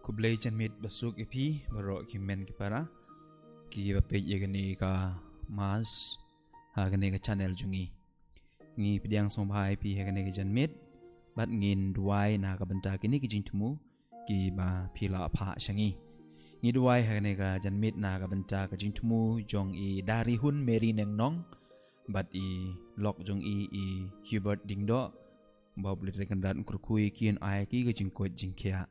kublai janmit basuk ipi baro kimen kipara ki bapej yagani ka mas hagani ka channel jungi ngi pidyang sombai pi hagani ka janmit bat ngin duai na ka banta kini ki jingtumu ki ba phila apha shangi ngi duai hagani ka janmit na ka banta ka jingtumu jong I dari hun meri neng nong bat I lok jong I Hubert dingdo bob litrekan dan kurkui kian ai ki ka jingkot jingkia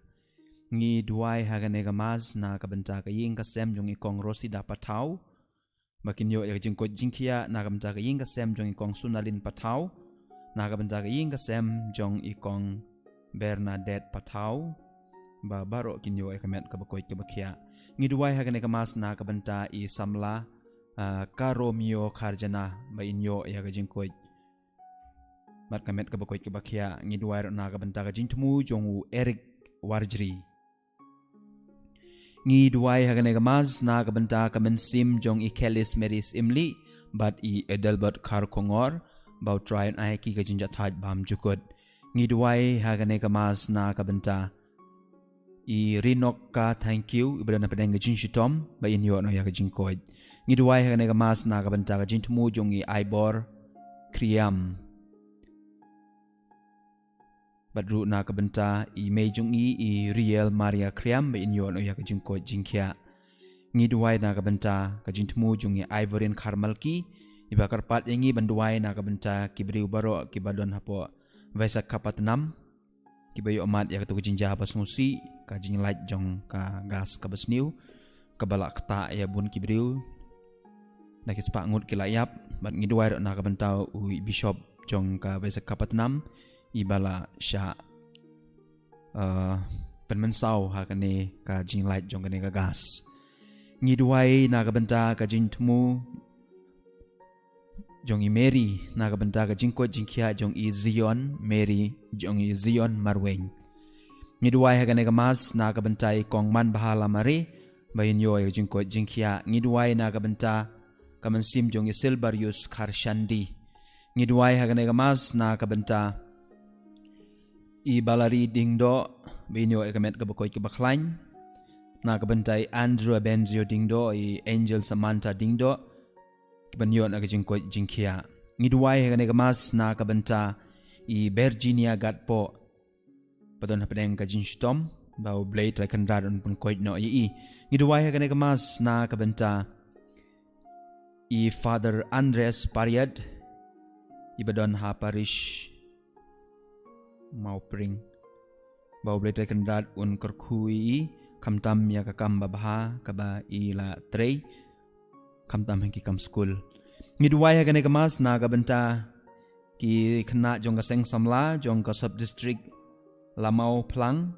ngi duai hagane ga mas na ka banta ka ying ka sem jong I kong rosi da patau makin yo ya jingkot jingkia na ka banta ka ying ka sem jong I kong sunalin patau na ka banta ka ying ka sem jong I kong Bernadette patau ba baro kin yo ka met ka bakoy ka bakia ngi duai hagane ga mas na ka banta I samla ka Romeo Kharjana ba inyo ya ka jingkot mat kamet ka bakoy ka bakia ngi duai na ka banta ka jingtumu jong Eric Warjri ngi duai hagane ka mas na ka banta ka mensim jong I Kelis Meris Imli bat I Edelbert Khar Kongor bau try ai ki ka jinja thaj bam jukot ngi duai hagane ka mas na ka banta I Rinok ka thank you ibadana pedang ka jinshitom ba inyo no ya ka jingkoy ngi duai hagane ka mas na ka banta ka jingtumu jong I Ibor Kriam badru na ka banta I mejung I Riel Maria Kriam ba inyo no ya ka jingko jingkia ngi duai na ka banta ka jingtumu jong I Ivorian Karmalki iba karpat yangi banduai na ka banta kibriu baro kibadon hapo Vaisak kapatnam kibayo amat ya ka tu jinja pas ngusi ka jinglait jong ka gas ka basniu ka balak ta ya bun kibriu nakis pa ngut kilayap bat ngi duai na ka banta ui bishop jong ka Vaisak kapatnam ibala sha penmensau hakane ka jinglait jong kane ka gas ngi duai na ka banta ka jingtumu jong I Mary na ka banta ka jingko jingkia jong I Zion Mary jong I Zion Marweng ngi duai hakane ka mas na ka banta I kong man bahala mare bayin yo jingko jingkia ngi duai na ka banta ka mensim jong I Silbarius Karshandi ngi duai hakane ka mas na ka banta I balari dingdo binyo ekamet ka bakoy ka baklain na ka bantay Andrew Benzio dingdo I Angel Samantha dingdo kibanyo na ka jingko jingkia ngiduay hagane ka mas na ka banta I Virginia gatpo padon hapadeng ka jinshitom bao blade ra kanrad on pun koy no I ngiduay hagane ka mas na ka banta I Father Andres Pariad ibadon ha parish mau pring bau blade kandat un kerkhui kamtam ya ka kam babaha ka ba ila trei kamtam hengki kam school ngiduai hagane ka mas na ka banta ki khna jong ka seng samla jong ka sub district lamau plang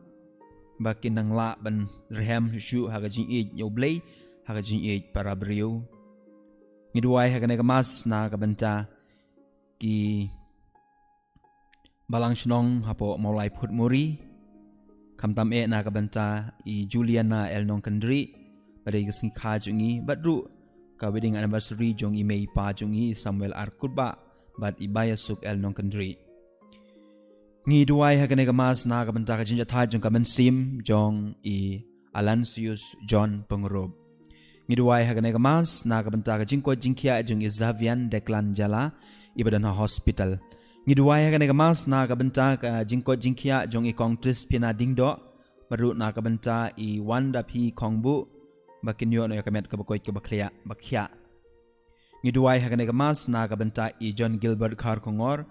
ba kinang la ban rehem shu haga jing e yo blei haga jing e para brio ngiduai hagane ka mas na ka banta ki balang shnong hapo maulai phut muri kamtam e na ka banta I Juliana Elnong Kandri badai ka sing kha jungi badru ka wedding anniversary jong I Mei pa jungi Samuel Arkutba bat I Bayasuk Elnong Kandri ngi duai hagane ka mas na ka banta ka jinja tha jong ka mensim jong I Alansius John Pengrob ngi duai hagane ka mas na ka banta ka jingko jingkia jong I Xavian Declan Jala ibadan hospital ngiduai hagane ka mas na ka banta ka jingko jingkia jong I kong tris pina dingdo baru na ka banta I Wanda P Kongbu bakinyo no yakamet ka bakoy ka bakhya ngiduai hagane ka mas na ka banta I John Gilbert Khar Kongor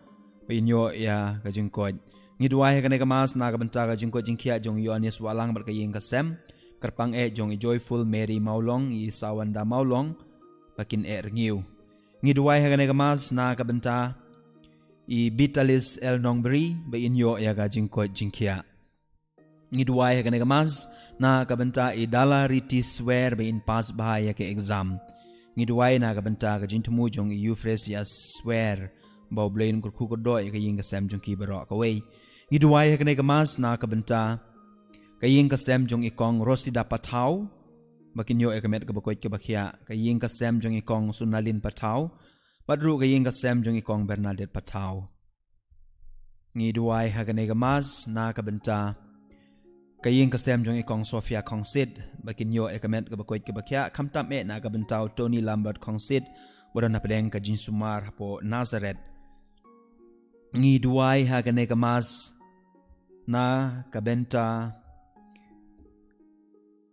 pinyo ya ka jingko ngiduai hagane ka mas na ka banta ka jingko jingkia jong Yohanes Walang bar ka ying ka sem karpang e jong I Joyful Mary Maulong I Sawanda Maulong bakin e rengiu ngiduai hagane ka mas na ka banta I Vitalis El Nongbri ba inyo ya ga jingko jingkia ngiduai hagane ka mas na ka banta I Dala Riti Swear ba in pass bahaya ke exam ngiduai na ka banta ka jingtumu jong I Euphrasia Swear ba blain kur khu ko do ka ying ka sam jong ki baro ka wei ngiduai hagane ka mas na ka banta ka ying ka sam jong I kong Rosida Patau bakinyo e ka met ka bakoy ka bakhya ka ying ka sam jong I kong Sunalin Patau badru ka ying ka sem jong I kong Bernadette Patau ngi duai hagane ka mas na ka banta kaying kasem jong ikong Sofia kong sid bakin yo ekamet ka bakoit ka bakya kamtam na ka bentaw Tony Lambert kong sid bodan na pedeng ka jin sumar po Nazareth ngi duai ha ka mas na ka benta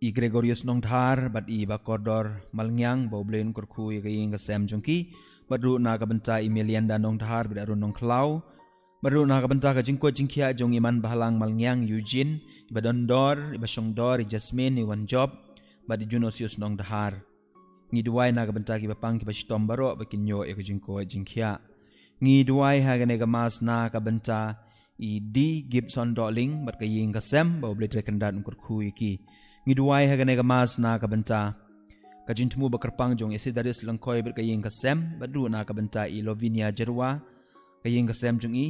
i Gregorius nong dhar bat i bakordor malngyang boblen korku kaying kasem jongki badru na ka benta i Melianda nong dhar bidarun nong klau baru na kabanta ka jingko jingkia jong iman bahalang malngyang Eugene iba dondor iba syongdor i Jasmine i Wanjob ba di Junosius nong dahar ngi duai na kabanta ki bapang ki bastom baro bakinyo e ka jingko jingkia ngi duai ha ga nega mas na kabanta i D Gibson Darling bat ka ying kasem ba oblet rekendat ngkur khu iki ngi duai ha ga nega mas na kabanta ka jintmu bakarpang jong Isidaris langkoi bat ka ying kasem badru na kabanta i Lovinia Jerwa ka ying kasem jong i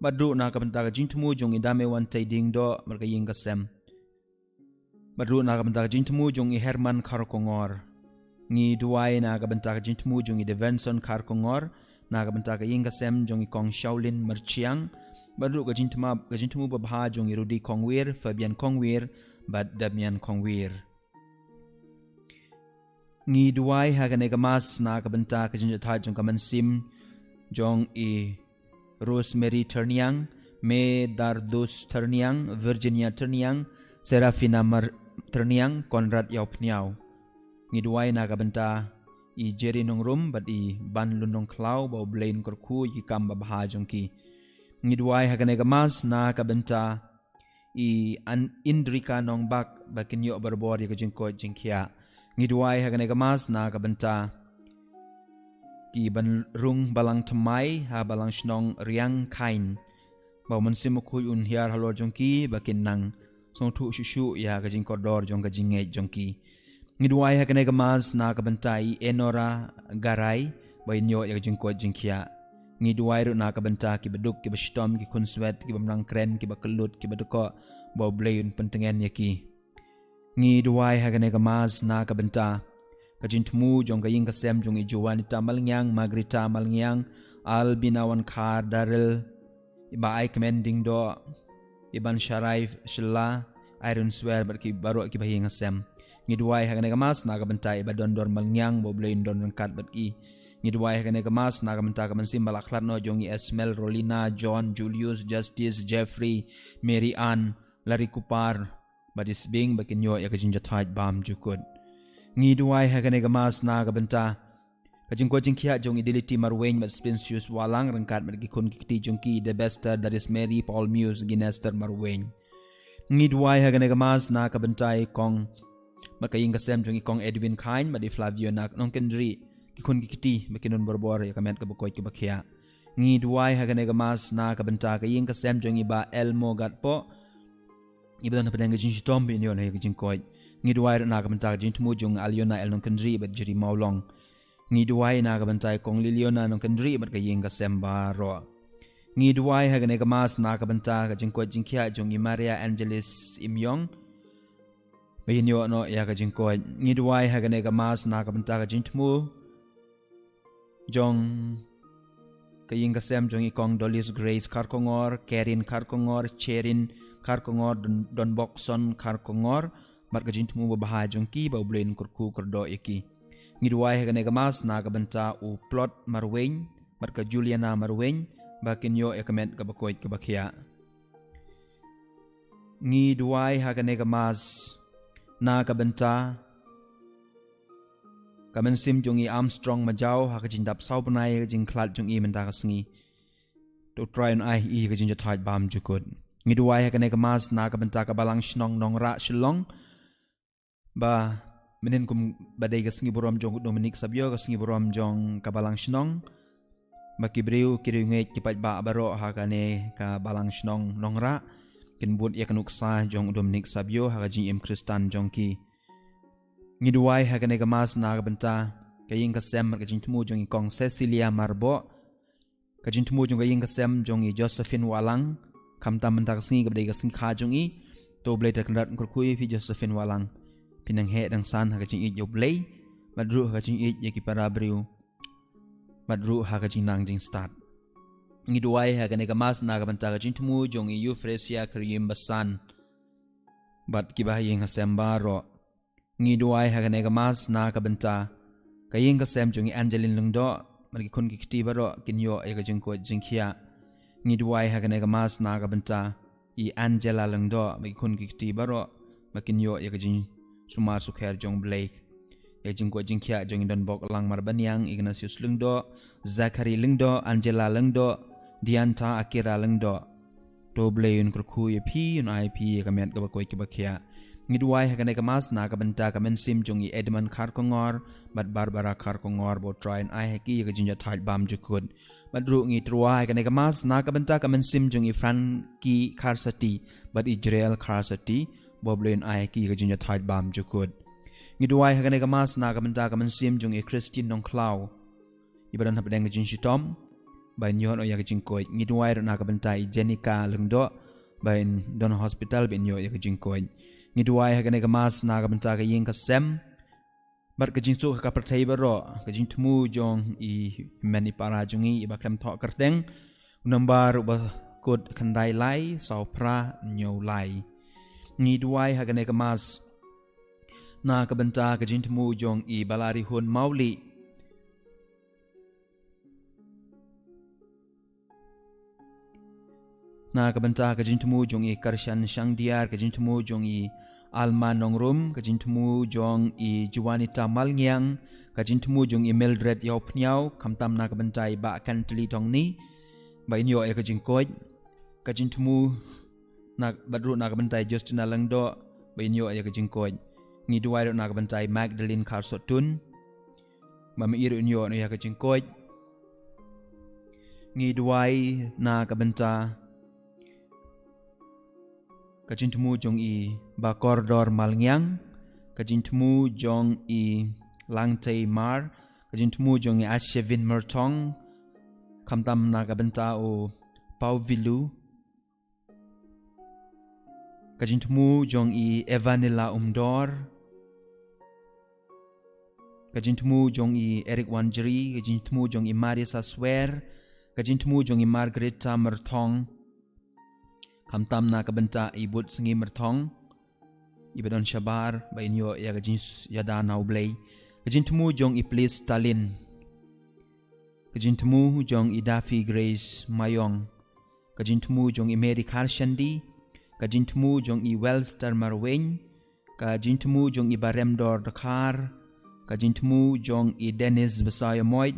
badru na kabanta ka jintmu jong idame wan tai ding do marka ying kasem badru na kabanta ka jintmu jong i Herman Karkongor ngi duai na kabanta ka jintmu jong i Devenson Karkongor na kabanta ka ying kasem jong i Kong Shaolin Merchiang badru ka jintmu babha jong i Rudy Kongwir Fabian Kongwir bad Damian Kongwir ngi duai ha ka mas na kabanta ka jinjatha jong kamansim jong i Rosemary Terniang, May Dardus Terniang, Virginia Terniang, Serafina Terniang, Conrad Yaupniao. Ngiduai na kabanta i Jerry Nongrum bat i Ban Lunong Klau ba Blaine Korku i Kamba Bahajong ki. Ngiduai haganega mas na kabanta i Indrika Nongbak bakinyo barbori ka jingko jingkia. Ngiduai haganega mas na kabanta ki ban rung balang tamai ha balang shnong riang kain ba mansim khu un hiar halor jongki bakin nang song thu shushu ya ga jing kodor jong ga jinge jongki ngidwai ha kane ga mas na ka bantai enora garai ba inyo ya jing ko jingkia ngidwai ru na ka banta ki baduk ki bastom ki kunswet ki bamrang kren ki bakelut ki baduko ba bleun pentengen yaki ngidwai ha kane ga mas na ka banta kajintmu jong kaying kasem jong i Juanita Malngyang Magrita Malngyang Albina wan khar daril iba ai commending do iban Sharaif Shilla Iron Swear barki baro ki bahing kasem ngidwai hagane gamas na kabanta iba dondor Malngyang boblein don rangkat barki ngidwai hagane gamas na kabanta kamansim balaklat no jong i Esmel Rolina John Julius Justice Jeffrey Mary Ann Larry Kupar badis bing bakinyo ya kajinjataj bam jukut ngi duai hagane gamas na kabanta kajing ko jingkia jong idility marweng mat Spensius walang rangkat mat gikun kiti jongki the bester that is Mary Paul Muse ginester marweng ngi duai hagane gamas na kabanta kong makaying kasem jong ikong Edwin Kain mat Flavio nak nong kendri gikun kiti makinon borbor ya kamet kabukoy kibakhya ngi duai hagane gamas na kabanta kaying kasem jong iba Elmo gatpo iba na pedang jing shitom bi nyon hay jing koy ngi duai na kabanta jing tumu jong Aliona el nong kendri bat jiri maulong ngi duai na kabanta kong Liliona nong kendri bat kaying kasem baro ngi duai hagane gamas na kabanta jing koy jing kya jong i Maria Angelis Imyong bahinyo no ya ka jing koy ngi duai hagane gamas na kabanta jing tumu jong kaying kasem jong ikong Dolis Grace Karkongor Kerin Karkongor Cherin Karkongor Don Bokson Karkongor bat ka jing tumu babaha jong ki ba ublen kurku kurdo iki ngi duai hagane gamas na kabanta u plot marweng bat ka Juliana marweng bakinyo ya kamet ka bakoy ka bakhya ngi duai hagane gamas na kabanta kamansim jong i Armstrong Majau ha ka jindap saubanai jing klat jong i menta ka sngi to try and I ka jinja thaj bam jukut ngi duai ha ka mas na kabanta ka balang shnong nongra shilong ba menen kum badai ka sngi borom jong Dominic Sabio ka sngi borom jong ka balang shnong makibriu kiri ngai kipat ba baro ha ka ne ka balang shnong nongra kinbut ya kanuksa jong Dominic Sabio ha ka jing im Kristan jong ki ngiduai ha ka mas na kabanta kaying kasem ka jing tumu jong ikong Cecilia Marbo ka jing tumu jong kaying kasem jong i Josephine Walang kamtam menta ka sngi ka badai ka sngi kha jong i to blai ta kandat kurkui fi Josephine Walang pinang he dang san ha ka jing i yoblai madru ha ka jing i ya ki parabriu madru ha ka jing nang jing start ngiduai ha ka mas na kabanta ka jing tumu jong i Euphrasia Karim Basan bat kibah yeng hasem baro ngi duai hagane gamas na ka benta kayeng kasem jungi Angelin lungdo margi kun kiti baro kinyo ega jingko jingkhia ngi duai hagane gamas na ka benta I Angela lungdo margi kun kiti baro makinyo ega jing sumar sukher jong blake ega jingko jingkhia jong don bok lang marbanyang Ignatius lungdo Zachary lungdo Angela lungdo Dianta Akira lungdo to blayn kurku pi un IP kamet ka bakoi kibakia ngidwai hakane kamas na kabanta kamen sim jungi Edmund Karkongor bat Barbara Karkongor bo try an ai haki ka jinja thait bam jukut madru ngi truai hakane kamas na kabanta kamen sim jungi Franki Karsati bat Israel Karsati bo blayn ai haki ka jinja thait bam jukut ngidwai hakane kamas na kabanta kamen sim jungi Christine Nongklau ibadan hapdeng jinji tom bain yon oya jingkoi ngidwai ro na kabanta I Jenica lungdo bain don hospital bin yo ya jingkoi ngidwai hagane gamas na kabanta ka yeng kasem bar ka jingsu ka prathai baro ka jingthmu jong I mani para jungi iba klem tho karteng number ba kod khandai lai saupra nyo lai ngidwai hagane gamas na kabanta ka jingthmu jong I balari hun mauli na kabanta ka jingthmu jong I karshan shangdiar ka jingthmu jong I Alma Nongrum ka jingthmu jong I Juanita Malngyang ka jingthmu jong I Mildred Yaupnyau kamtam na kabanta I ba kan tli tong ni ba inyo ka jingkoj ka jingthmu na badru na kabanta I Justina Langdo ba inyo ka jingkoj ni duai na kabanta I Magdalene Karsotun ba mairu inyo ka jingkoj ni duai na kabanta kajintmu jong I Bakordor Malngyang kajintmu jong I Langtei Mar kajintmu jong I Ashevin Mertong kamtam na kabanta o Pauvilu kajintmu jong I Evanila Umdor kajintmu jong I Eric Wanjri kajintmu jong I Marisa Swer kajintmu jong I Margareta Mertong kamtam na kabanta ibut sengi mertong ibadon shabar ba inyo ya gajins yada naublay kajintmu jong I please Stalin kajintmu jong I Daffy Grace Mayong kajintmu jong I Mary Karshandi kajintmu jong I Wellster Marweng kajintmu jong I Baremdor Dakar kajintmu jong I Dennis Basayamoy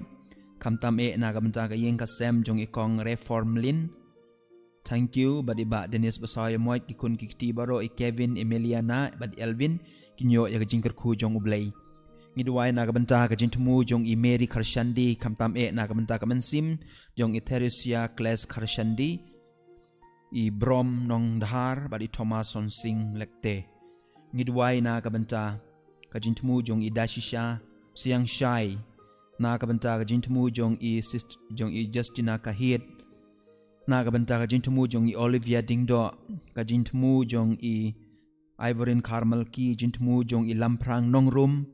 kamtam na kabanta kayeng kasem jong I Kong Reformlin. Thank you badi ba Dennis Basaya moit kikun kikti baro I Kevin Emiliana badi Elvin kinyo ya jingker khu jong ublay ngidwai na kabanta ka jintmu jong I Mary Karshandi kamtam na kabanta kamansim jong I Theresia Class Karshandi I Brom Nong Dhar badi Thomas on Sing Lekte ngidwai na kabanta ka jintmu jong I Dashisha Siang Shai na kabanta ka jintmu jong I Justina Kahit na kabanta ka jintmu jong I Olivia Dingdo ka jintmu jong I Ivorin Carmel ki jintmu jong I Lamprang Nongrum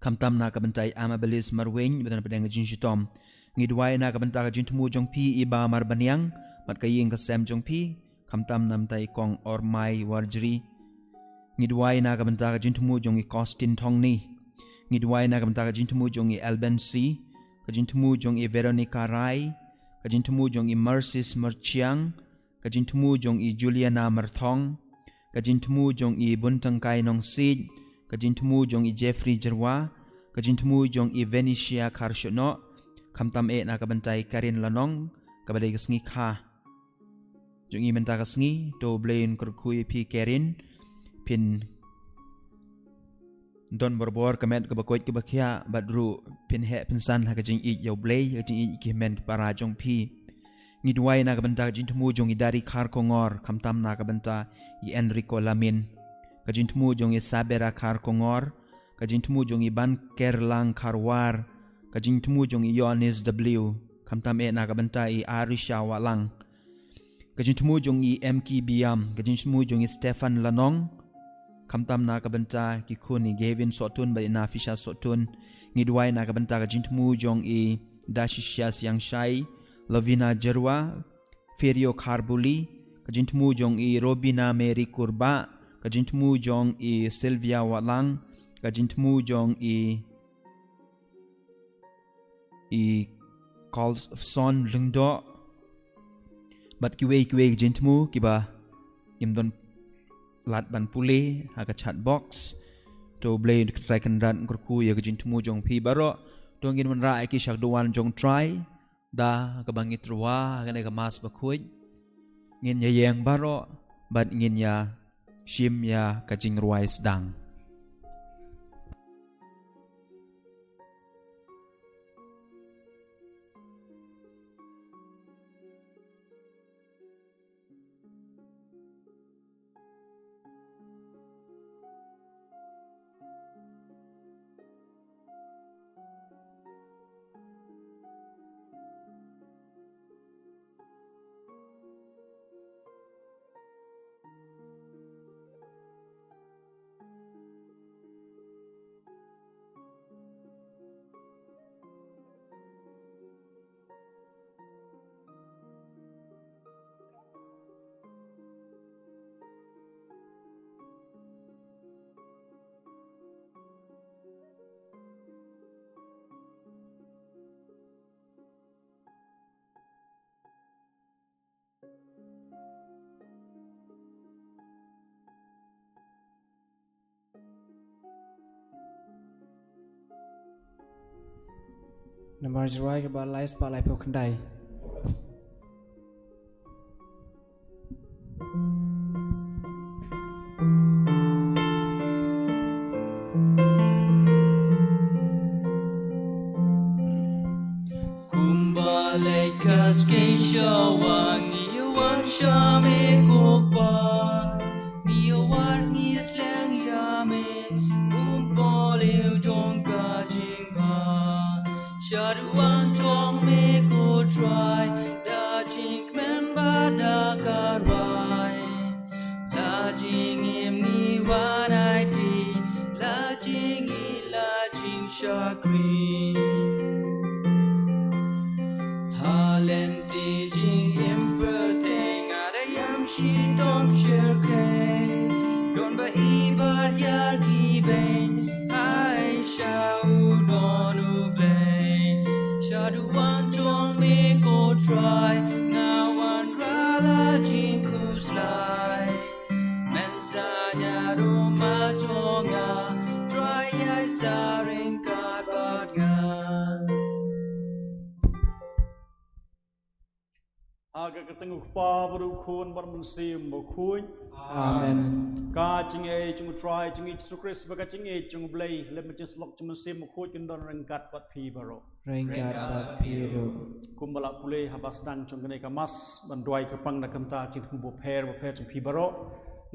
kamtam na kabanta I Amabilis Marweng badan padang jinjitom ngidwai na kabanta ka jintmu jong pi iba marbanyang mat kayeng ka sem jong pi kamtam namtai kong Ormai Warjri ngidwai na kabanta ka jintmu jong I Costin Tongni ngidwai na kabanta ka jintmu jong I Albensi ka jintmu jong I Veronica Rai kajintmu jong I Mercis Merchiang kajintmu jong I Juliana Merthong kajintmu jong I Buntangkai Nong Sid kajintmu jong I Jeffrey Jerwa kajintmu jong I Venetia Karshono kamtam na kabantai Karin Lanong kabadai kasngi kha jong I menta kasngi to blain kurkui pi Karin pin don borbor kamet kabakoit kabakia badru pin he pinsan hakajing I yaw blay hakajing I kimen para jong pi ngidwai na kabanta kajintmu jong I Dari Karkongor kamtam na kabanta I Enrico Lamin kajintmu jong I Sabera Karkongor kajintmu jong I Ban Kerlang Karwar kajintmu jong I Yohanes W kamtam na kabanta I Arisha Walang kajintmu jong I MK Biam kajintmu jong I Stefan Lanong kamtam na kabanta kikuni Gavin Sotun ba ina Fisha Sotun ngidwai na kabanta kajintmu jong I Dashisha Siang Shai Lavina Jerwa Ferio Karbuli kajintmu jong I Robina Mary Kurba kajin temu jong i Sylvia Watlang kajin temu jong i calls son lungdo bat kiwe kajin temu kiba imdon lat ban pule haga chat box to blade track and run kurku ya kajin temu jong pi baro tongin man ra ki shak doan jong try da kabangit ruwa kane ka Mass Bakhuid ngin ya yang baro bat ngin ya shim ya kajing ruwais dang Namar jruai ke balai spalai pokendai. Kumbalik kaskin shawang iwan shame kokpa niwan nislang yame kumbaliw jong kajingba shaduan jong me ko try da jing memba da karwai la jing im ni wan id la jing shakri Halenti jing imperting adayam she don't share kay don't ba ibar yaki bain hai shau don ublay shaduan jong me go try ngawan rala jing kuslai mensanya roma jonga try ay saring kadbad nga Aga ketengah pa berukun bermensim berkuin. Amen. Ka cingai cung try cingai Yesus Kristus baga cingai cung blay lem cing slok cung mensim berkuin kendon rengkat pat pi baro. Rengkat bat piru. Kumbala pulih habas dang cung kenai kamas banduai kepang nak kemta cing kumbu per cung pi baro.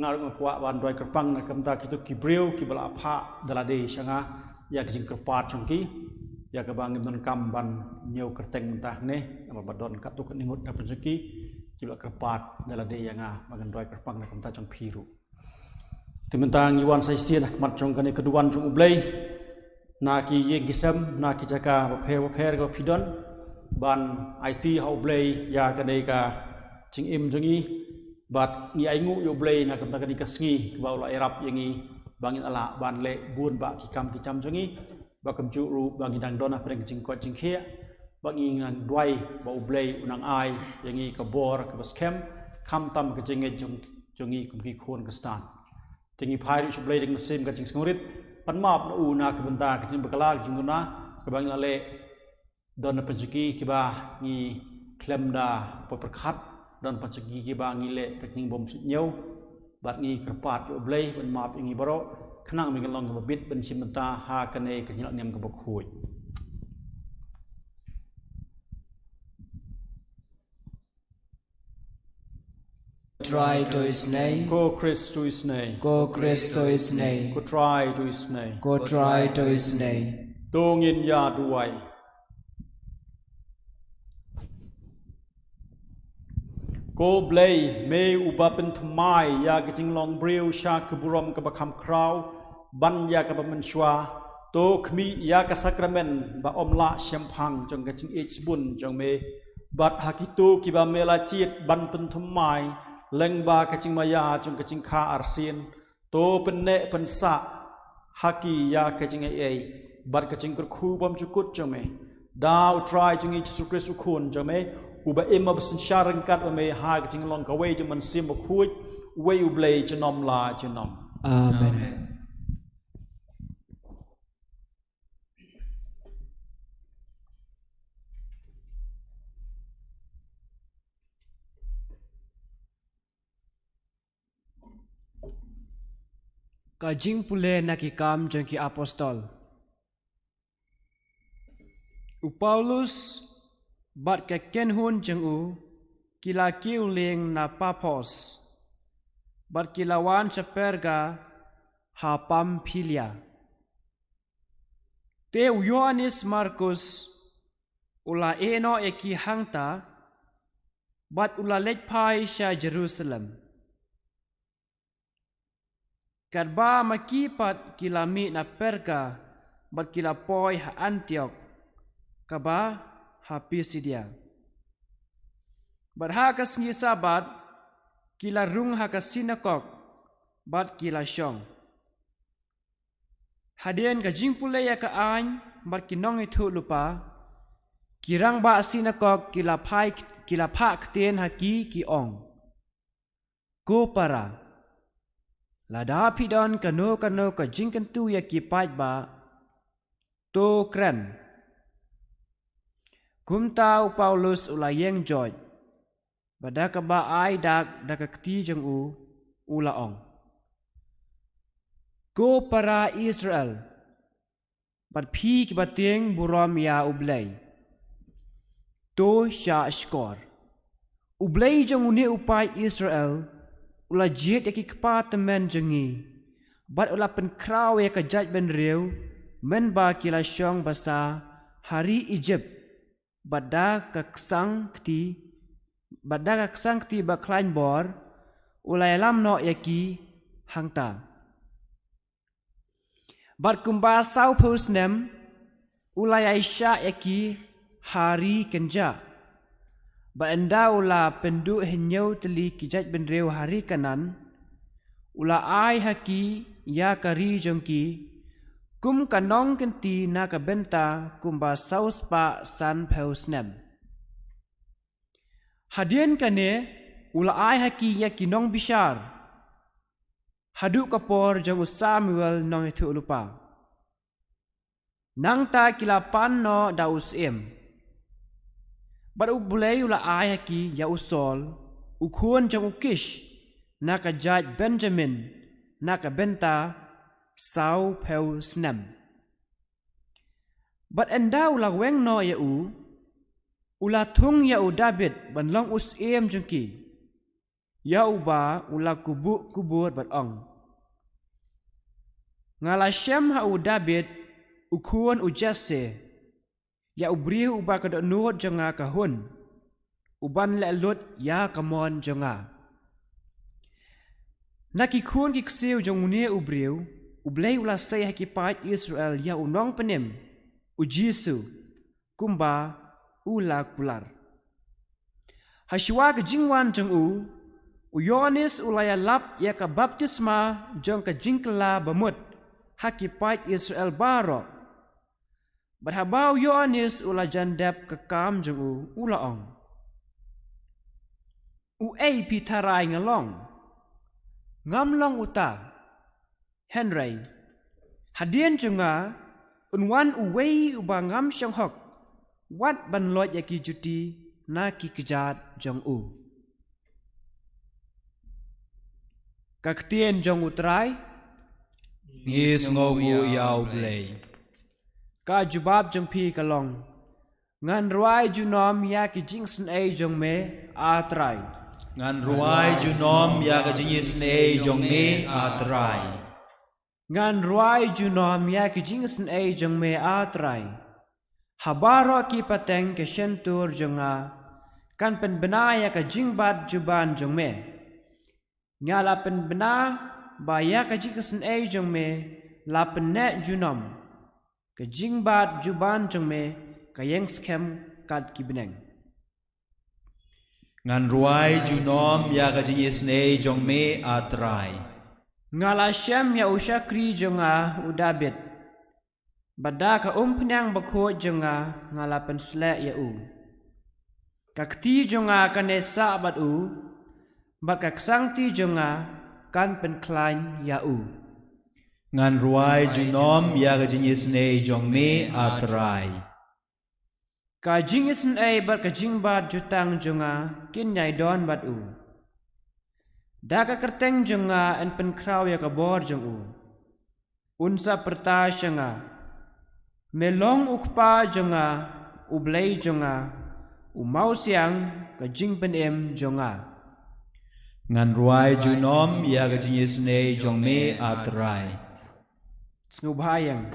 Ngarung kuat banduai kepang nak kemta kitu kibriu kibala apa dalade syanga ya cing kerpat cung ki. Ya kabang ibn kamban nyau kerteng mentah ne apa badon katu keningut dapat rezeki kibla kerpat dalade yang magan doi kerpang na kamta jong piru timentang iwan saisian mat jong kane keduan jong ublay na ki ye gisam na ki jaka bapher go pidon ban IT ha ublay ya kane ka jing im jongi bat ngi aingu yo ublay na kamta kane kasngi baula erap yangi bangin ala ban le bun ba ki cam jongi bakam juru bangi dang dona pereng jingkot jingkhia bangi ngan duai bau blay unang ai yangi kabor ke baskem kam tam ke jinge jongi kumki khon ke stan tingi phai ri blay ding mesim ke jing smurit panmap na una ke benta ke jing bakala jinguna ke bangi lale dona penjiki ke ba ngi klemda poperkhat don penjiki ke ba ngi le peking bom nyau bat ngi kerpat yo blay panmap ingi baro kenang mengelong ke bit pensimenta ha kene kenyal niam ke Bakhuid Try to his name. Go Christ to his name Go Christ to his name. Go try to his name Go try to his name. Dongin ya duai Go blay me uba pen thmai ya ke long breu sha ke burom ke bakam kraw ban ya ke menshwa to khmi ya ke sakramen ba omla shemphang jong ke jing h bun jong me bat hakitu ki ba mela chit ban pen thmai leng ba ke jing maya jong ke jing kha arsin to penne pensa haki ya kajing ai bat kajing kurku bam cukut jome dau try jing Yesus Kristus kun jome uba imma besin syaran kat me ha kajing long ka we jman sim bakhuid we ublay jenom la jenom Amen. Kajing pule nakikam jeng ki apostol. U Paulus bat ka kenhun jeng u kila kiu ling na Papos. Bat kilawan sa Perga ha Pamphylia. Te u Yohanes Markus ula eno eki hangta bat ula letpai sa Jerusalem. Kadba makipat kilami na Perga bat kilapoi ha Antioch kaba ha Pisidia. Bat ha kasngi sabat kila rung ha kasinakok bat kila syong. Hadien ka jingpule ya ka ain bat kinong itu lupa kirang ba sinakok kila pak ten haki ki ong. Ko para lada pidon kano ka jingkan tu ya ki pait ba to kren. Kumtau Paulus ulayeng joy. Bada ka ba ai dak kti jeng u ulaong. Ko para Israel. Bat pi ki bateng buram ya ublay. To sya skor. Ublay jeng uni upai Israel. Ula jit ya ki kpa temen jengi. Bat ula penkraw ya ka jaj ben riu. Men ba kila syong basa hari Egypt. Bada kaksang kti baklain bor ulay lam no yaki hangta. Bat kumba sau pusnem ulay Aisha yaki hari kenja. Ba enda ula pendu henyau teli kijat benreu hari kanan ula ai haki ya kari jongki kum kanong kenti na kabenta kumba saus pa san pusnem. Hadien kane ula ai haki ya kinong bishar. Hadu kapor jang Samuel nong itu lupa. Nang ta kilapan no daus em. Badu bulay ula ai haki ya usol. Ukhuan jang ukish. Naka jaj Benjamin. Naka benta sau peu snem. But enda ula weng no ya u. Ula thung ya u David ban long us em jengki. Ya uba ula kubur bat ong. Ngala Shem ha u David ukuan u Jesse. Ya ubri uba kada nuot jenga kahun. Uban le lut ya kamon jenga. Nakikun kiksiu jeng unie ubriu. Ublay ula say hakipait Israel ya unong penim. Ujisu. Kumba ula kular. Hashwa ke jingwan jeng u. Yohanes ulaya lap ya ka baptisma jeng ka jingkela bamut. Hakipait Israel baro. Berhabau Yohanes ula jandap ke kam jeng u ula ong. Uai pitarai ngelong. Ngamlong uta. Henry. Hadien jenga. Unwan uwei uba ngam syang hok. Wat ban lot yaki juti na ki kejat jong u. Kaktien jong utrai. Ngis ngogu yaw blay. Ka jubab jong pi kalong. Ngan ruai junom ya ki jingsen ay jong me atrai. Ngan ruai junom ya ka jingis ne jong me atrai. Ngan ruai junom ya ki jingsen ay jong me atrai. Habaro ki pateng ke shentur jonga. Kan penbenaya ka jingbat juban jong me. Ngala penbena ba ya ka jingsen ay jong me. La penet junom. Ka jingbat juban jong me. Ka yang skem kad ki beneng. Ngan ruai junom ya ka jingis ne jong me atrai. ngala Shem ya usyakri jonga udabit bada ka penang bakhuid jonga ngala penslek ya u kakti jonga kanesa bat u bat kaksangti jonga kan penklain ya u ngan ruai junom ya ga jinyisne jong me atrai ka jingisen ai bat ka jingbat jutang jonga kin nyai don bat u da ka kerteng jonga en penkrau ya ka bor jong u unsa perta shanga melong ukpa jonga ublei jonga umau siang ka jing penem jonga ngan ruai junom ya ga jinyisne jong me atrai Snubhayang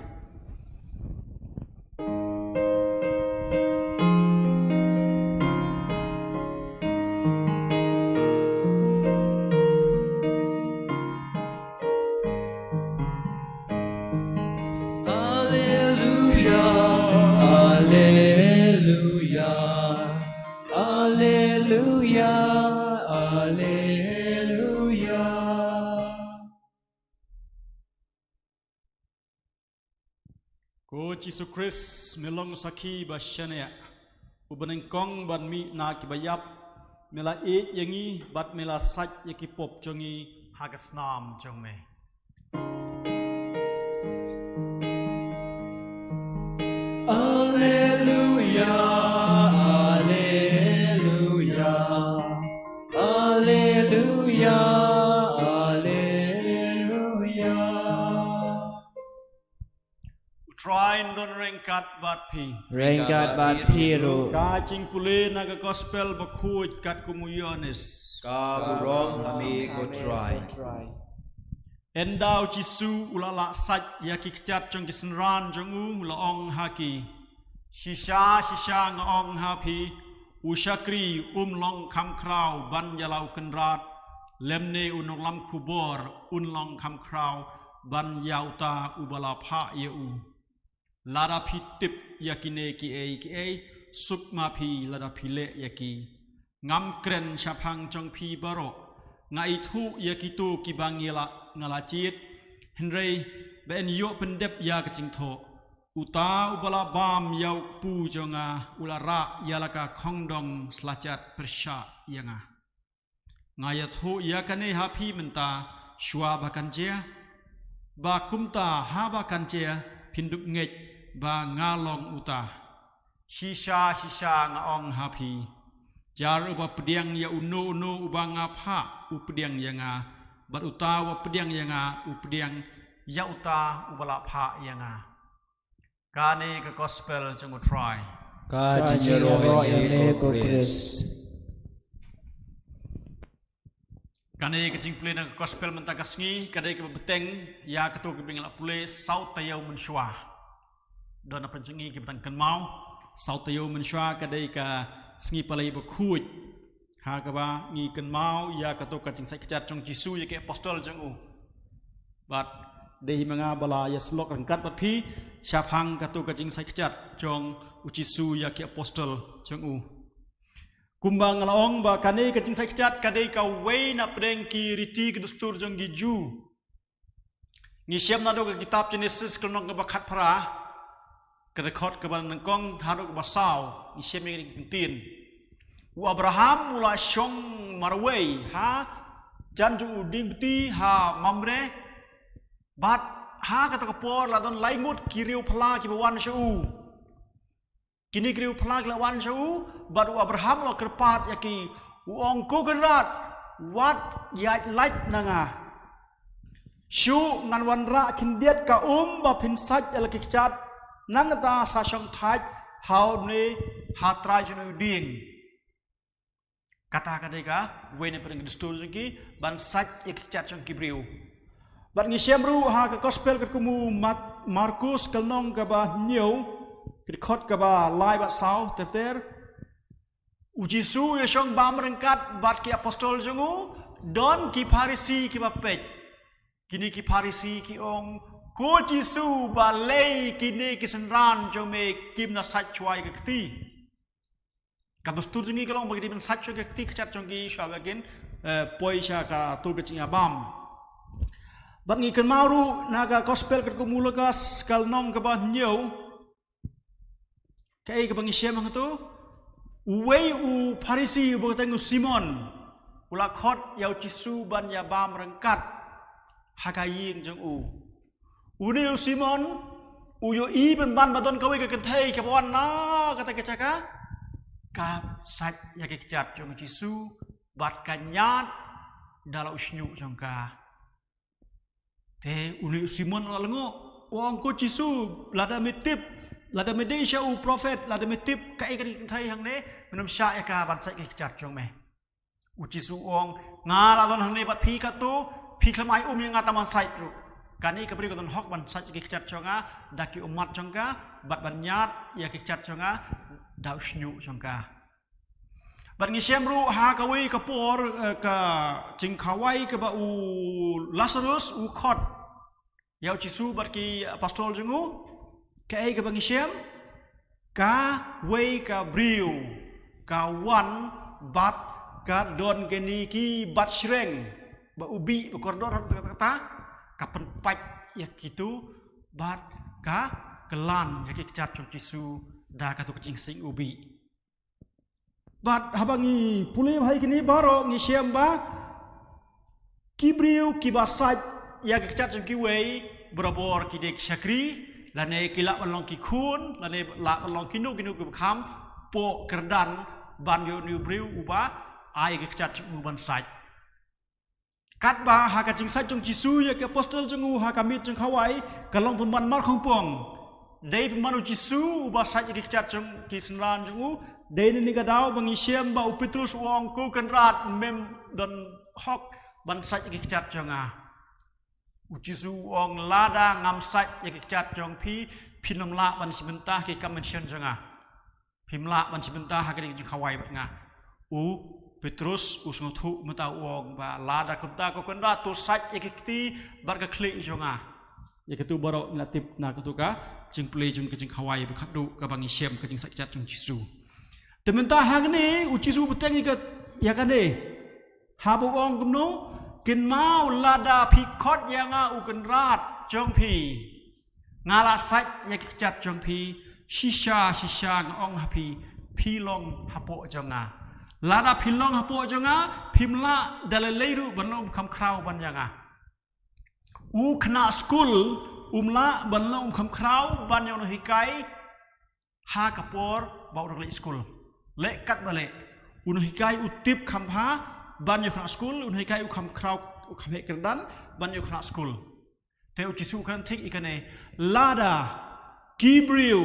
Ko Jesus Christ melong sakhi basyania ubeneng kong ban mi na kibayap mela e yangi bat mela sach yaki pop jongi hagasnam jongme Alleluia Alleluia Alleluia Alleluia Try don rengkat bat pi Rengkat bat piru ka jing pule naga gospel bakhuid kat kumuyones ka burong kami ko try endau jisu ulala sach yaki kchat jong kisenran jong laong haki shisha ngong hapi usyakri long kam krau ban yalau kenrat lemne unong lam kubor long kam krau ban yauta ubala pha yeu lada pi tip yakine ki e sukma pi lada pi le yaki ngam kren shapang jong pi baro ngai thu yakitu ki bangila ngala chit henrei ben yo pendep ya kaching tho uta ubala bam yau pu jonga ulara yalaka khongdong slachat persha yanga ngaya thu yakane hapi menta shwa bakanjia ba kumta ha bakanjia pindup ngej ba ngalong uta shisha ngaong hapi jar uba pediang ya unu uba ngapha upediang yanga bat uta wa pediang yanga upediang ya uta ubala pha yanga kane ke gospel jungu try ka jinyero e ko Chris kane ke jing plena gospel mentagasngi kade ke beteng ya ketu ke bingla pule saut tayau menshwa don apa jengi ke betang kenmau saut tayau menshwa kade ka sngi palai bakhuid ha ka ba ngi kenmau ya ketu ka jing sai kechat jong jisu ya ke apostol jungu bat dehi manga bala ya slok rangkat bat phi syapang ketu ka jing sai kechat jong ujisu ya ke apostol jungu kumbang laong ba kane ka jing sai kechat kade ka wei na preng ki riti ke dustur jong giju ngi siam na do ka kitab Genesis kelong ka bakhat phara ka record ka ban kong thadok ba saw ngi siam ngi tin u Abraham ula shong marwei ha janju ding ti ha mamre bat ha kata ka por la don laimut kiriu phla ki bawan shu kini kiriu phla ki lawan shu bat u Abraham lo kerpat yaki u ong ko gerat wat ya light nanga shu ngan wan ra kindiat ka ba phin sach el ki chat nang ta sa shong thaj how ne ha trai jenu ding kata ka wene pereng distur ki ban sach ek chat jong kibriu bat ngi siamru ha ka gospel ka kumu Markus kalnong ka ba new khot ka ba lai ba sau tefter u Jisu ye shong bam rengkat bat ki apostol jongu don ki Farisi ki ba pet kini ki Farisi ki ong ko Jisu ba lei kini ki senran jome kim na sach chwai ka kti ka dostur jingi kalong bagi din sach ka kti kchat jong ki shwabakin poisha ka tu ka chinga bam Bat ngi kan maru naga gospel kat kumulagas kal nom ka ba nyau. Kai ka bangi syem hang tu. Uwei u Parisi u bertengu Simon. Ula khot yau Jisu ban ya bam rengkat. Hakayin jeng u. Uni u Simon u yo i ben ban badon kawi ka kentai ka bawan na kata ka caka. Ka sat ya ke cat jeng Jisu bat kanyat dalau usnyu jeng ka. Te uni Simon alango wong ko Jisu lada mitip lada medesha u prophet lada mitip kai kan thai hang ne menum sha ya ka ban sai ke chat jong me u Jisu ong nga la don hang ne bat phi ka tu phi khamai yang ngata man sai tru kani ka bri ko don hok ban sai ke chat jonga daki umat jongka bat ban nyat ya ke chat jonga dau snyu jongka ban ngi semru ha ka wi ka por ka jing khawai ka ba u Lazarus u khot yau Jisu bat ki apostol jengu ka ai ka bangi sem ka wei ka briu ka wan bat ka don ke ni ki bat shreng ba ubi ba kordor kata ka penpat ya kitu bat ka kelan ya ki cat jong Jisu da ka tu kecing sing ubi bat habangi pulih hai kini baro ngi sem ba kibriu kibasaj ya kecat jeng kiwei berabor kidek syakri lane kilak balong kikun lane lak balong kinu kebkham po kerdan ban yo new briu uba ai kecat jeng ban saj kat ba ha ka jeng saj jong Jisu ya ke apostol jeng ha kamit jeng khawai kalong pemban mar khongpong dei pemanu Jisu uba saj kecat jeng ki senran jeng dei ni gadau bangi syem ba Petrus wong ku kenrat mem don hok ban saj ke cat jonga Jisu ong lada ngam saj ke cat jong pinom la ban sebentar ke convention jonga pimla ban sebentar ha ke jing khawai bat nga u Petrus usung thu muta ong ba lada kumta ko konda tu saj ke ti bar ka kli jonga ya ke tu baro natip na ka tu ka jing play jing ke jing khawai ba khadu ka bangi syem ke jing saj cat jong Jisu tementah hang ni u Jisu betengi ke ya kan ni ha bu ong kumno kin mau lada pikot yang uken rat jong pi ngala saj ya kicat jong pi shisha ngong hapi pilong hapo jonga lada pilong hapo jonga pimla dalaleiru banom kam krau ban yanga u kena school umla banom kam krau ban yang hikai ha kapor bau rele school lekat balik uno hikai utip khamha ban yo khna school un hikai u kham kraw u kham he kerdan ban yo khna school te u Jisu kan thik ikane lada kibriu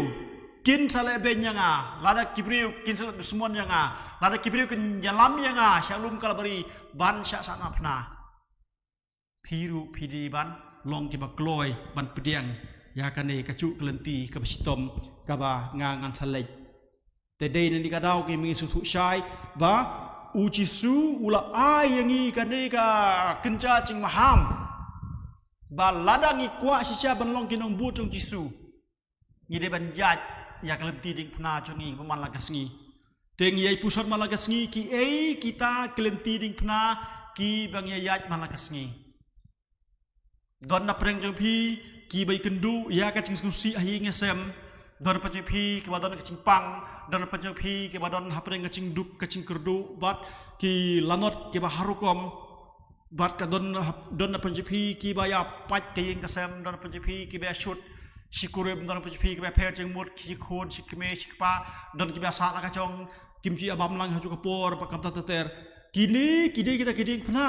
kin sale benyanga lada kibriu kin sale dusmon yanga lada kibriu kin yalam yanga shalum kalabari ban sha sana phna phiru phidi ban long ki ba kloi ban pediang ya kane kacu kelenti ka basitom ka ba ngan salai te dei ni kadau ki mi su thu shai ba u Jisu ula ai yangi kanega kenca cing maham ba ladangi kwa sisa banlong kinong bu jong Jisu ngi de banjat ya kelenti ding pna jongi paman lagasngi teng yai pusat malagasngi ki kita kelenti ding pna ki bang yayat malagasngi don na preng jong pi ki bai kendu ya ka cing skusi ahi ngesem don pacing pi ke badon kecing pang don pacing pi ke badon hapreng kecing duk kecing kerdu bat ki lanot ke baharukom bat ka don pacing pi ki baya pat ke yeng kesem don pacing pi ki baya shoot sikurem don pacing pi ki baya per jeng mut ki khon sikme sikpa don ki baya sa la ka chong kimchi abam lang haju kapor pa kam tater kini kita kiding phna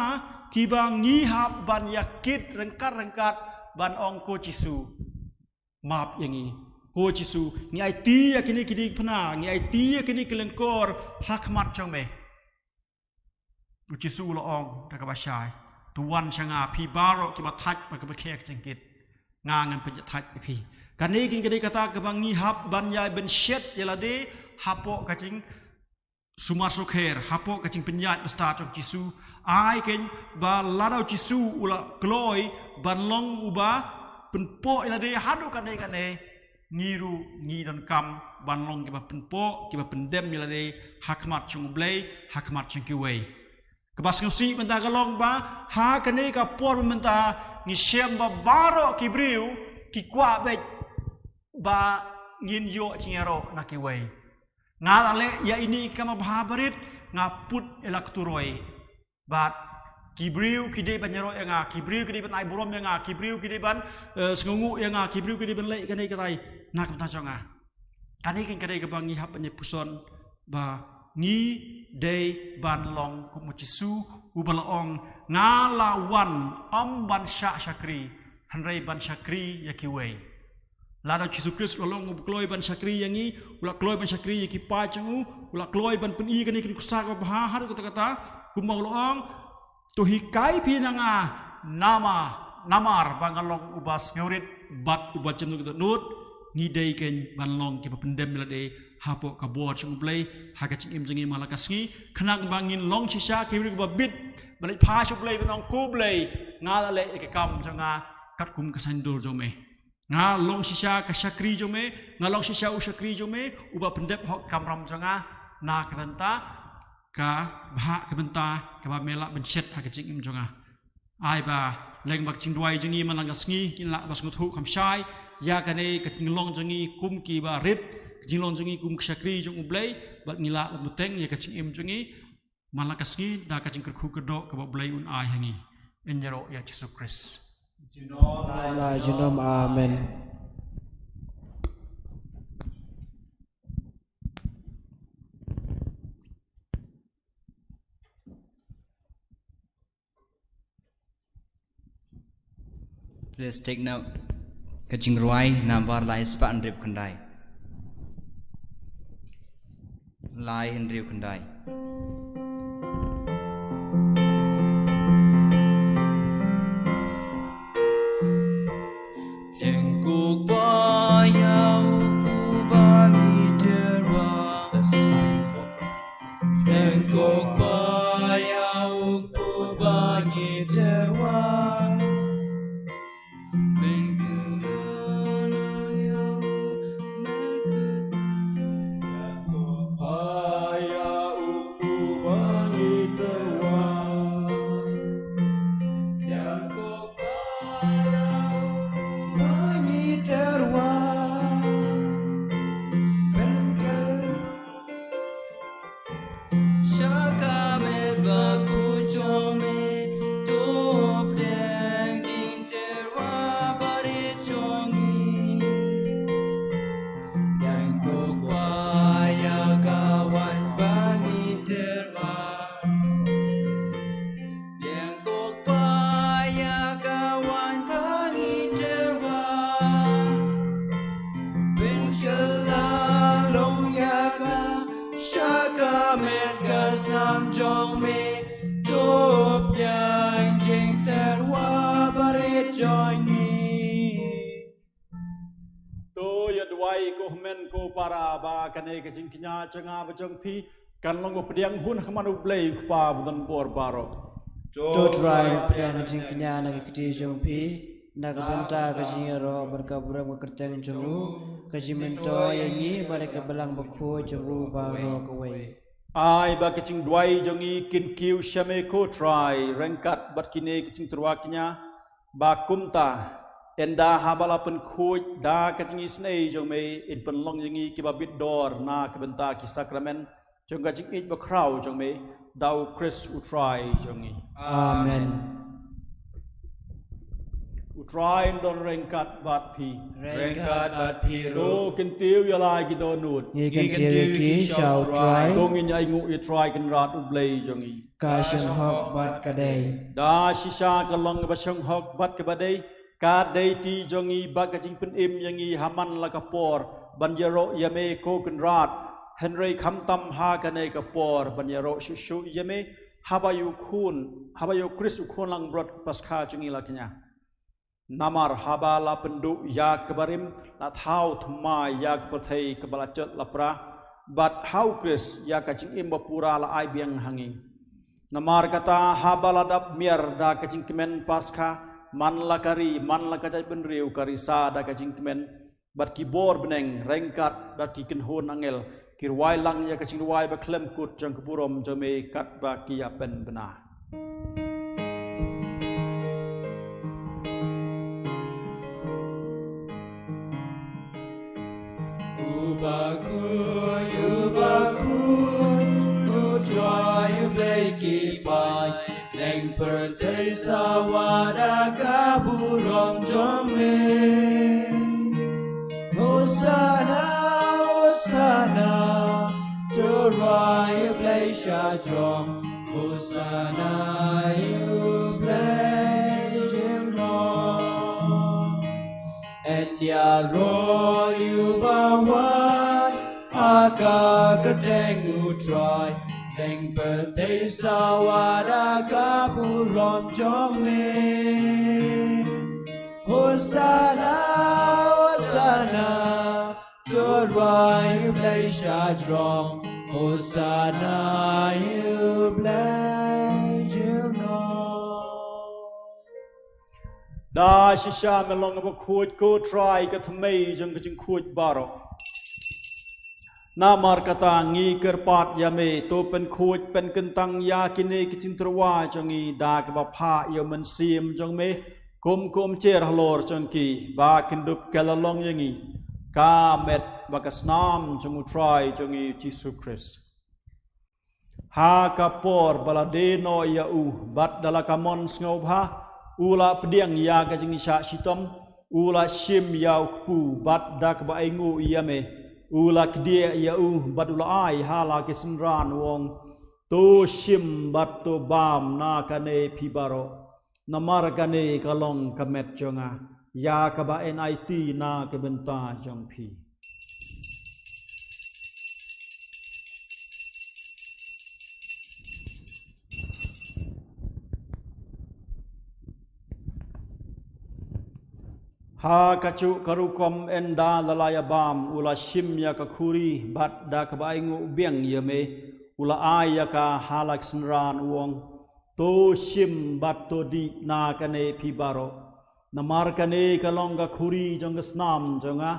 ki bang ngi hap ban yakit rengkat ban ong ko Jisu map yangi ko Jisu ngi ai ti yakini kiding phna ngi ai ti yakini kelengkor hakmat chongme u Jisu lo ong ta ka basai tuan changa phi baro ki ba thaj ba ka ba khek jengkit ngangan pe thaj phi kani kin kedi kata ka bang ngi hap ban yai ben shet yelade hapo ka jing sumar sukher hapo ka jing penyat besta chong Jisu ai ken ba ladau Jisu ula gloi ban long uba penpo yelade hadu kane ngiru ngi don kam ban long ki ba penpo ki ba pendem yelade hakmat chung blai hakmat chung ki wei kabas ngusi menta kalong ba ha kane ka por menta ngisem ba baro kibriu ki kwa be ba ngin yo chingero na kiwei ngalale ya ini kama bahabarit ngaput elakturoi bat kibriu kide banyero nga kibriu kide ban ai borom nga kibriu kide ban sengungu nga kibriu kide ban lei kanai katai nak ta chonga kanai kin kadai ka bangi hap anye puson ba ngi dei ban long kumuchisu ubalaong ngalawan ban sya syakri hanrei ban syakri yakiwei lada Yesus Kristus ulong ukloi ban syakri yangi ulak kloi ban syakri yaki pacangu ulak kloi ban peni kani kini kusak bahar kata-kata kumaulong tuhikai pinanga namar bangalong ubas ngurit bat ubat jemnu kita nut ngidei ken banlong ke pendem melade hapo kabot chung play hakaching im jengi malakasngi khanak bangin long shisha ke ri ba bit balik pha chu play banong ku play ngala le ke kam changa kat kum kasandur jome nga long shisha ka syakri jome nga long shisha u syakri jome uba pendem hok kamram changa na kebenta ka bha kebenta ka ba melak benchet hakaching im changa ai ba leng bak ching duai jengi malangasngi kin la bas nguthu kham shai ya kane kaching long jengi kum ki ba rit jinglong jungi kum syakri jung ublay bat ngila muteng ya kacing im jungi malakasngi da kacing kerku kedok ke blay un ai hangi enjero ya Yesus Kristus Jinom amen. Please take note. Kacing ruai nambar lai span rip kandai. Lai Henry kandai. Jengkuk bayau ku bagi terwas. Jengkuk bayau ku bagi terwas. para ba kanai kacing kinya changa bajang pi kan longo pediang hun khamanu blay pa budan bor baro To try pediang kacing kinya na kiti jong pi na kabenta kacing ro berkabura bekertang jong kacing mento yangi mereka belang bakhuid jong ba ro kawai ai ba kacing duai jongi kin kiu shame ko try rengkat bat kine kacing terwakinya ba kumta enda habala pen khuj da kacing isnei jong me in pen long yangi kibabit dor na kebenta ki sakramen jong kacing it ba kraw jong me dau Chris utrai jongi amen utrai don rengkat bat pi Rengkat bat piru. do kentiu yalai ki do nut ye kan ki shall try dong in ai ngu utrai kan rat ublei jongi kashan hok bat kadai da shisha kalong ba shong hok bat ke badai ka dei ti jongi ba kacing pen im yangi haman la kapor banjero yame ko kan rat Henry Kamtam ha kane kapor banyaro shushu yeme habayu Chris ukun lang brot paskha jungi laknya namar habala pendu ya kebarim la thau thuma ya kepathai kebalacot lapra bat hau Chris ya kacing im bapura la ai biang hangi namar kata habala dap miar da kacing kemen paskha man lakari man lakajai benriu karisa da kacing kemen bat kibor beneng rengkat bat kiken hon angel kirwai lang ya kacing wai ba klem kut jang kepurom jome kat ba kia pen bena Bakhuid, u joy, u blakey pie, neng per thei sawada kaburom jome. Hosanna, Hosanna, to rai u blay shadrom. Hosanna, you blay jimnom. And ya roy you bawat, aga kateng u try. Neng per thei sawada kaburom jome. Hosanna, Hosanna, to rai you blay shadrom. Hosanna, you blay jimnom. Da shisha melong ba khut ko try ka thmei jong ka jing khut baro. Namar kata ngi kerpat yame to pen khut pen kentang ya kine ka jing terwa jongi da ka ba pha yo men sim jong me kum cher halor jong ki ba kindup kalalong yangi ka met ba ka snam jong try jongi Jesus Christ. Ha kapor balade no ya u bat dala kamon sngoba ula pediang ya ka jing sha shitom ula shim ya pu bat dak ba aingu yame ula kdia ya u bat ula ai hala ke sinran wong to shim bat to bam na kane pibaro namar kane kalong kamet jonga ya ka ba nit na ke benta jong pi. Ha kacu karukom enda lalaya bam ula shim ya ka khuri bat da ka baingu biang yame ula aya ka halak snran wong to shim bat to di na kane pibaro namar kane kalong ka khuri jong ka snam jonga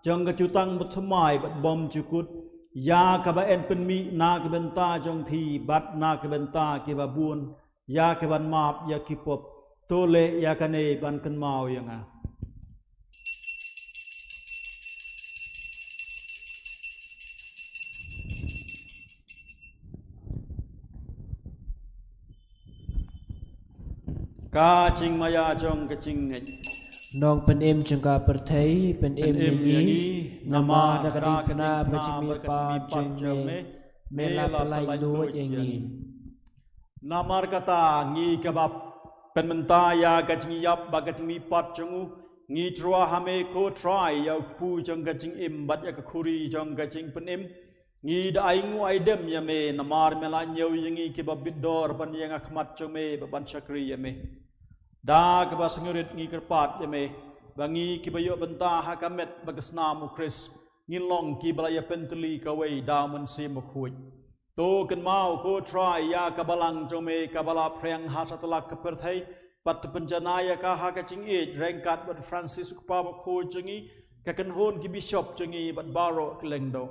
jong ka chutang bthmai bat bom chukut ya ka ba en pen mi na ka benta jong pi bat na ka benta ki ba bun ya ka ban map ya ki pop to le ya kane ban kan mau yanga. Ka ching maya jong ka ching ngai Nong pen em chung ka per thei pen em ngi nama da ka ding kana ba ching mi pa chung me la palai lu yengi. Namar kata ngi kabab pen menta ya ka ching yap ba ka ching mi pat chungu ngi trua hame ko try ya pu jong ka ching im bat ya ka khuri jong ka ching pen em ngi da aingu aidem ya me namar mela nyeu yengi ke ba bidor ban yang akhmat chung me ba ban chakri ya me. Da ke ba sengurit ngi kerpat ya me bangi ki bayo benta ha kamet bagasna mu Chris ngin long ki balaya pentli ka wei da man sim mu khuj to kan mau ko try ya ka balang jome ka bala preng ha satalak ka perthai pat penjanaya ka ha ka ching e rengkat bat Francis pa ba kho chingi ka kan hon ki bishop chingi bat baro klengdo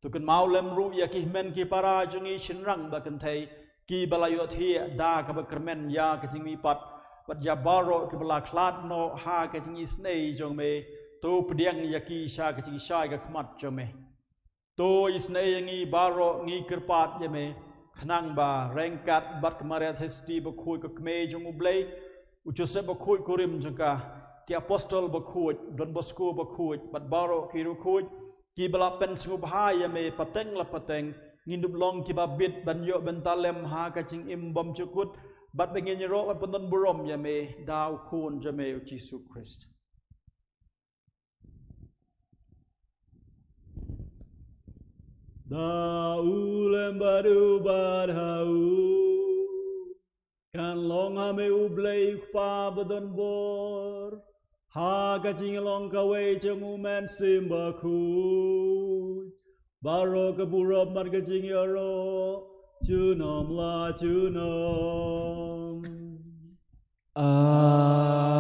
to kan mau lem ru ya ki men ki para chingi shinrang ba kan thai ki balayo thi da ka ba kermen ya ka ching mi pat But Jabaro kibla klad no ha ka ching isnei jong me to pdiang yaki sha ka ching sha ka khmat jong me to isnei ngi baro ngi kirpat ye me khnang ba rengkat bat kamaria thesti ba khoi ka kme jong ublei u Joseph ba khoi korim jong ka ki apostol ba khoi Don Bosco ba khoi bat baro ki ru khoi ki bala pen sungu bha ye me pateng la pateng ngindup long ki ba bit ban yo bentalem ha ka ching im bom chukut But begin your rock upon the burom yame, thou kun jame of Jesus Christ. Da ulem badu badhau kan long hame ublei pa badan bor ha ka ching long ka wei changu men sim bakhuid baro ka burob mar ka ching yaro Chunom la chunom. Amen.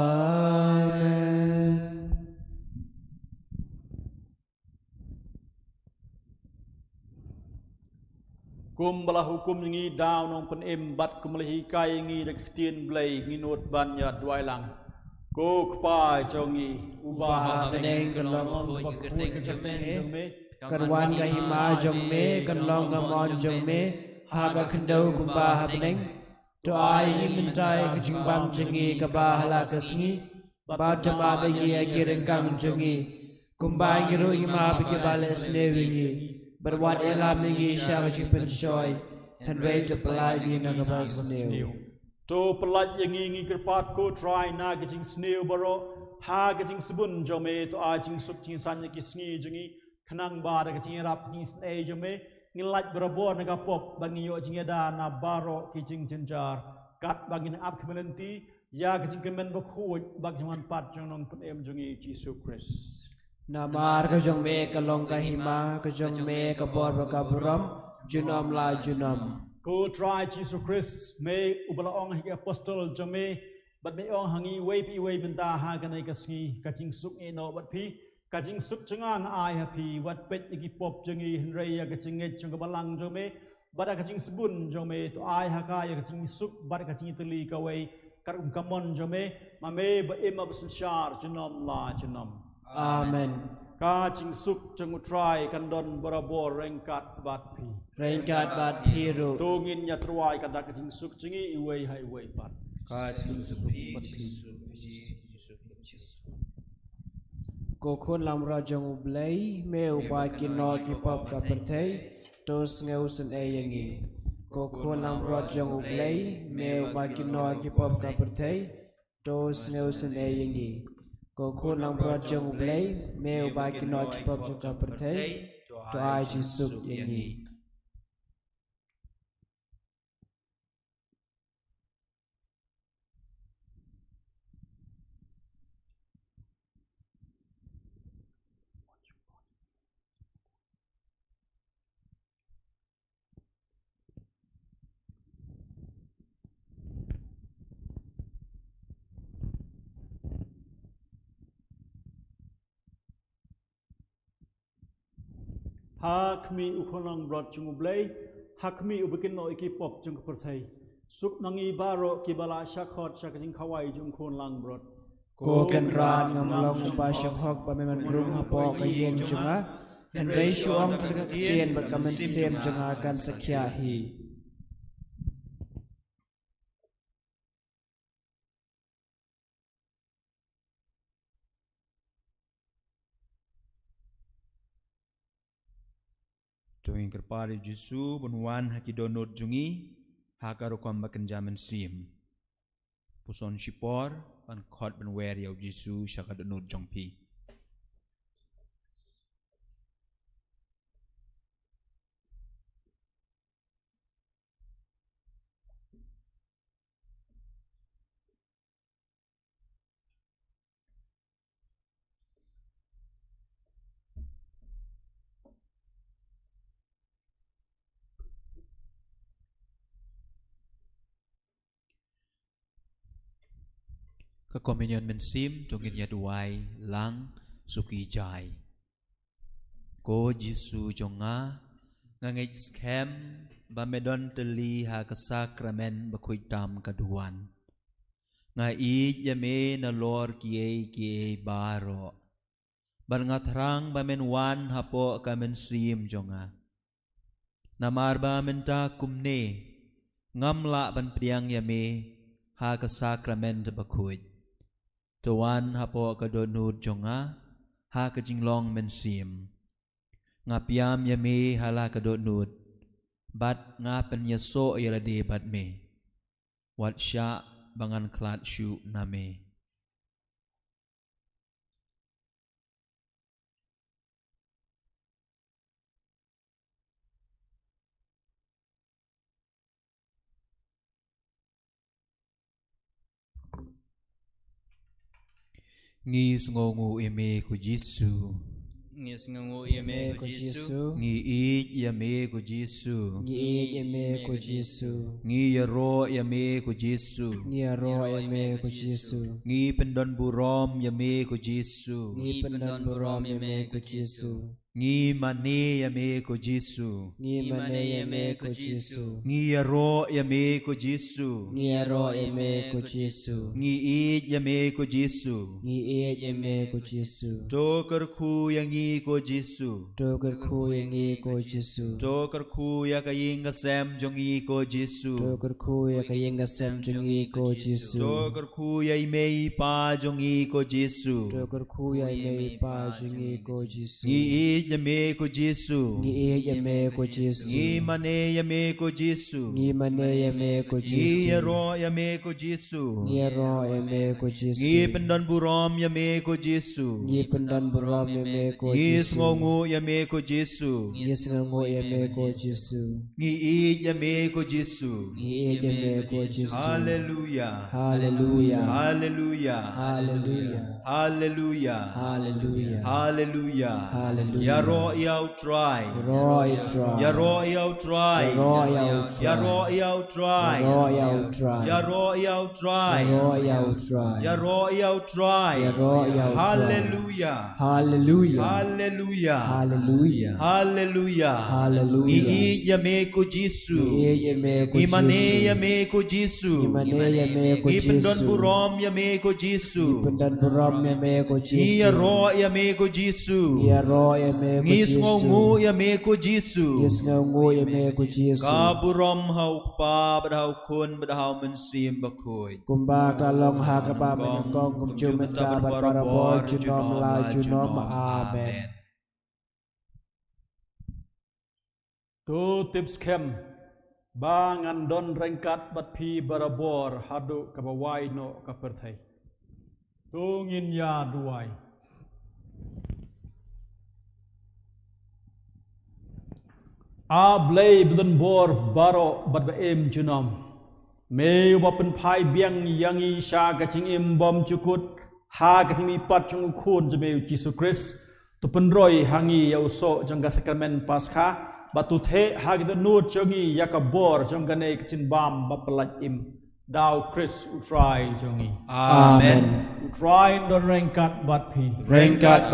Kum bala hukum ngi daw nong pen em bat kum lehi kai ngi dak tien blai ngi not ban ya dwai lang. Ko kpa chongi ubah Beneng kan long khoi ke teng jame กันวันกะหิมาจงเมกันลองกะมอนจงเมหากะคันเดากุมบาฮับเนงตัวไอยิมินใจกะจิงบัมจงีกะบาฮลากะสงีบาจมาเบงีอะกิรังกังจงีกุมบางิโรอิมาบิกะบาเลสเนวิงีบัดวันเอลามเนงีชากะจิงเป็นชอยฮันเวตปลายบีนักบาสเนวโตปลัดยังงี้กระปาดโคทรายนากะจิงสเนวบารอหากะจิงสบุนจอเมตัวอาจิงสุกจิงสัญญกิสงีจงีขนังบาดกะจิงรับจิงสเนจอเมงิลัดบราบอร์นกะปบบังโยจิงดานาบารอกิจิงจินจาร์กัดบังอินอับคเมลันตียากะจิงกะเมนบะคูดบักจิงวันปัดจงนองปนเอ็มจงีจิสุคริสNamar ka jong me ka long ka hima ka jong me ka bor ba ka buram junam la junam ko try Jesus Christ me ubala ong hi apostle jame bat me ong hangi wei benta ha ka nai ka sngi ka jing suk e no bat phi ka jing suk changa nga ai ha phi wat pet ki pop jangi hrei ya ka jing nge chung ka balang jame bat ka jing sabun jame to ai ha ka ya ka jing suk bat ka jing tli ka wei kar kamon jame ma me ba em ab shar junam la junam Amen. Ka jing suk jang utrai kan don barabor rengkat bat phi. Rengkat bat piru. Tungin nya truai kan dak jing suk jingi iwei hai wei bat. Ka jing suk bat phi. Ko khon lam ra jong ublei me uba kino ki pop ka perthei tos ngeu sen e yangi. Ko khon lam ra jong ublei me uba kino ki pop ka perthei tos ngeu sen e yangi. Ko khôn lang bro jong blay me uba kinoi pop jong perthei to ai chi suk yangi Hakmi ukhonang brot chung ublei hakmi ubikin no iki pop chung perthei suk nangi baro ki bala shakhot shakajing khawai chung khon lang brot ko kan ran ngam long ba shak hok ba me man rum ha po ka yen chunga en rei shuam ka tien ba kamen sem chunga kan sakhya hi Tuwing kerpari Jisu bunwan hakidonot jungi hakaro kam bakan jaman sim. Puson shipor pan khot ban wer yaw Jisu shakadonot jongpi. Ka communion men sim jongin yaduai lang suki jai. Ko Jisu jonga ngangej skem ba medon teli ha ka sakramen bakhuid tam kaduan. Nga i yame na lor kie baro. Bar nga thrang ba men wan hapo ka men sim jonga. Namar ba men ta kumne ngamla ban priang yame ha ka sakramen bakhuid. Tuan hapo kadonut jonga ha ka jinglong men sim. Nga piam yame hala kadonut bat nga penyeso yalade bat me. Wat sya bangan klat syu name. Ngi sngongu eme ku Jisu. Ngi sngongu eme ku Jisu. Ngi i yame ku Jisu. Ngi yame ku Jisu. Ngi yaro yame ku Jisu. Ngi yaro yame ku Jisu. Ngi pendon burom yame ku Jisu. Ngi pendon burom yame ku Jisu. Ngi mane ya me ko Jesu. Ngi mane ya me ko Jesu. Ngi ro ya me ko Jesu. Ngi ro ya me ko Jesu. Ngi it ya me ko Jesu. Ngi e ya me ko Jesu. Tokar khu ya ngi ko Jesu. Toker khu ya ngi ko Jesu. Tokar khu ya ka yinga sem jongi ko Jesu. Toker khu ya ka yenga sem jungi ko Jesu. Tokar khu ya imei pa jongi ko Jesu. Toker khu ya me pa jungi ko Jesu. Ngi it ya me ko Jesu. Ngi e ya me ko Jesu. Ngi mane ya me ko Jesu. Ngi mane ya me ko Jesu. Ngi ro ya me ko Jesu. Ngi ro ya me ko Jesu. Ngi pendan burom ya me ko Jesu. Ngi pendan buram ya me ko Ngi Jesu. ngongu ya me ko Jesu. Ngi sengo ya me ko Jesu. Ngi it ya me ko Jesu. Ngi e ya me ko Jesu. Hallelujah. Hallelujah. Hallelujah. Hallelujah. Hallelujah. Hallelujah. Hallelujah. Hallelujah. Ya ro ya try. Roy try. Ya ro ya try. Roy try. Ya ro ya try. Roy try. Ya ro ya try. Roy try. Ya ro ya try. Ya ro ya try. Hallelujah. Hallelujah. Hallelujah. Hallelujah. Hallelujah. Hallelujah. Ngi ya me ko Jesu. Ngi ya me ko Imane Jesu. ya me ko Jesu. Imane ya me ko Ngi pendon Jesu. burom ya me ko Jesu. Pendan buram ya me ko Ngi Jesu. ya ro ya me ko Jesu. Ya ro ya me ko Ngi Jesu. ngongu ya me ko Jesu. Yes ngongu ya me ko Jesu. Ka burom hau pa badhau kun badhau mensim bakhuid. Kumba kalong ha ka ba menengkong kum jumen ta bat para bor junom la junom. Amen. Tu tips kem bang andon rengkat bat pi barabor hadu kabawai no kaperthai. Tu ngin ya duai. Blay bdun bor baro bat ba em junom. Me wapen pai biang yangi sha kaching im bom cukut ha kating pat chung khun jeme Jesu Christ tu penroi hangi ya uso jangga sakramen Paskha batu the ha gitu nut jongi yakabor jangga ne kacin bam bapelat im dau Christ utrai jongi. Amen. Utrai don rengkat bat pi. Rengkat